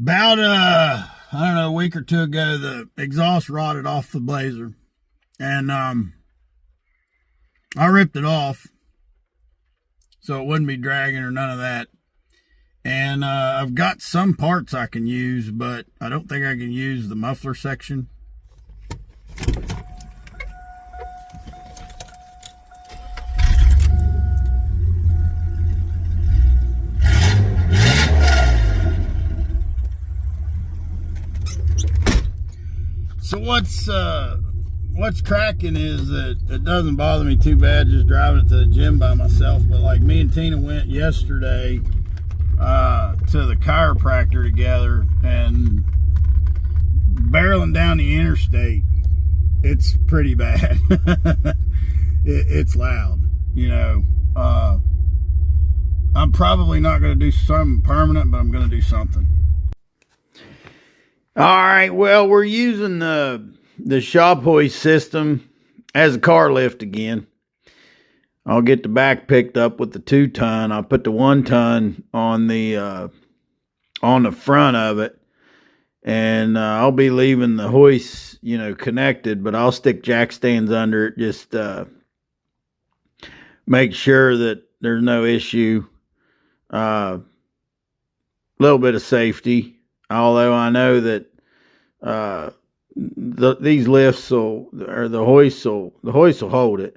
About I don't know, a week or two ago, the exhaust rotted off the Blazer, and I ripped it off so it wouldn't be dragging or none of that. And I've got some parts I can use, but I don't think I can use the muffler section. So what's cracking is that it doesn't bother me too bad just driving it to the gym by myself, but like me and Tina went yesterday to the chiropractor together, and barreling down the interstate, it's pretty bad. It's loud, you know. I'm probably not going to do something permanent, but I'm going to do something. All right, well, we're using the shop hoist system as a car lift again. I'll get the back picked up with the 2-ton. I'll put the 1-ton on the front of it, and I'll be leaving the hoist, connected, but I'll stick jack stands under it, just make sure that there's no issue. Little bit of safety. Although I know that these lifts the hoist will hold it.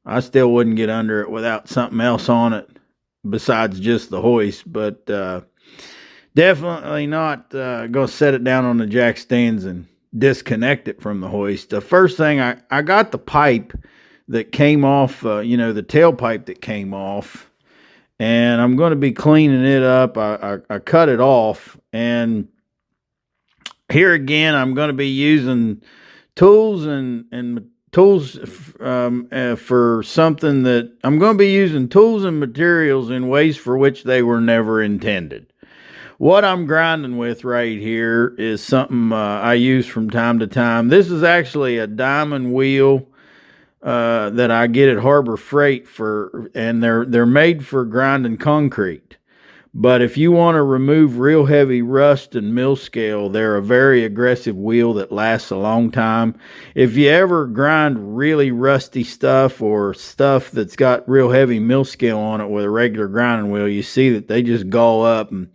I still wouldn't get under it without something else on it besides just the hoist. But definitely not going to set it down on the jack stands and disconnect it from the hoist. The first thing, I got the pipe that came off, the tailpipe that came off, and I'm going to be cleaning it up. I cut it off, and here again, I'm going to be using tools and tools for something that I'm going to be using tools and materials in ways for which they were never intended. What I'm grinding with right here is something I use from time to time. This is actually a diamond wheel that I get at Harbor Freight and they're made for grinding concrete. But if you want to remove real heavy rust and mill scale, they're a very aggressive wheel that lasts a long time. If you ever grind really rusty stuff or stuff that's got real heavy mill scale on it with a regular grinding wheel, you see that they just gall up and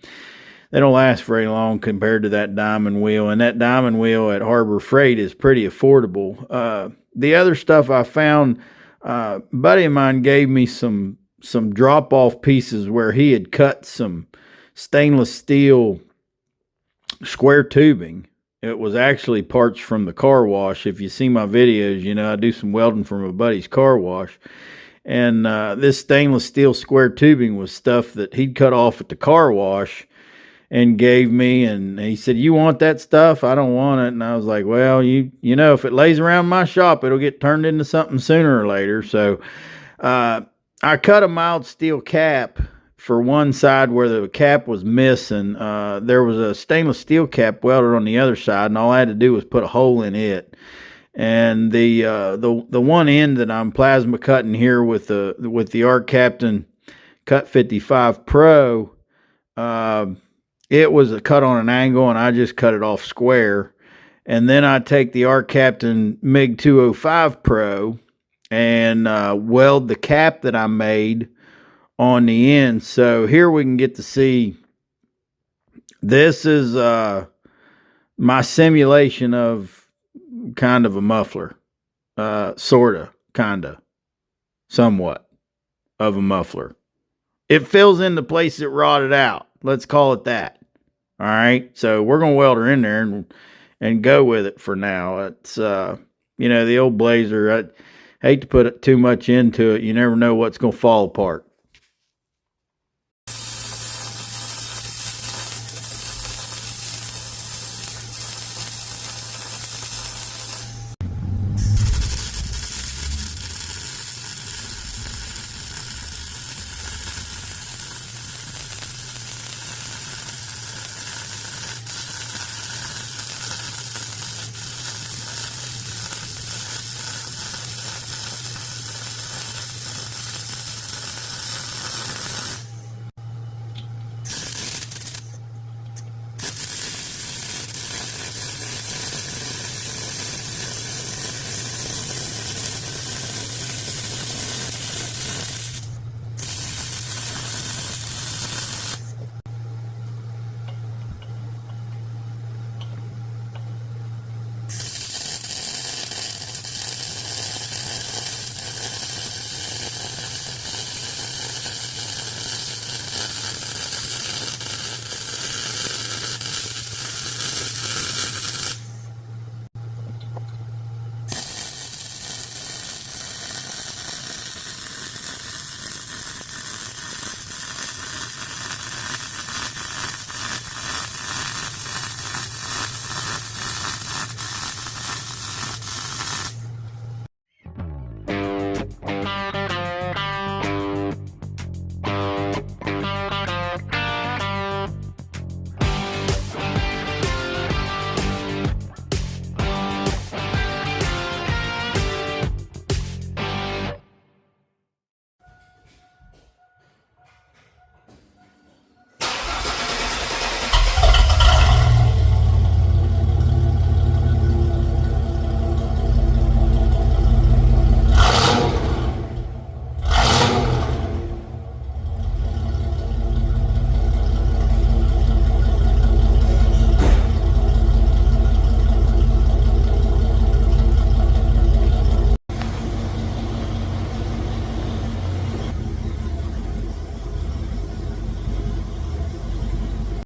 they don't last very long compared to that diamond wheel. And that diamond wheel at Harbor Freight is pretty affordable. The other stuff I found, a buddy of mine gave me some drop-off pieces where he had cut some stainless steel square tubing. It was actually parts from the car wash. If you see my videos, I do some welding from a buddy's car wash. And this stainless steel square tubing was stuff that he'd cut off at the car wash and gave me, and he said, "You want that stuff? I don't want it." And I was like, well, if it lays around my shop, it'll get turned into something sooner or later. So I cut a mild steel cap for one side where the cap was missing. There was a stainless steel cap welded on the other side, and all I had to do was put a hole in it. And the one end that I'm plasma cutting here with the Arc Captain Cut 55 Pro, it was a cut on an angle, and I just cut it off square. And then I take the Arc Captain MiG 205 Pro and weld the cap that I made on the end. So here we can get to see, this is my simulation of kind of a muffler, somewhat of a muffler. It fills in the place it rotted out. Let's call it that. All right. So we're going to weld her in there and go with it for now. It's, the old Blazer, I hate to put too much into it. You never know what's going to fall apart.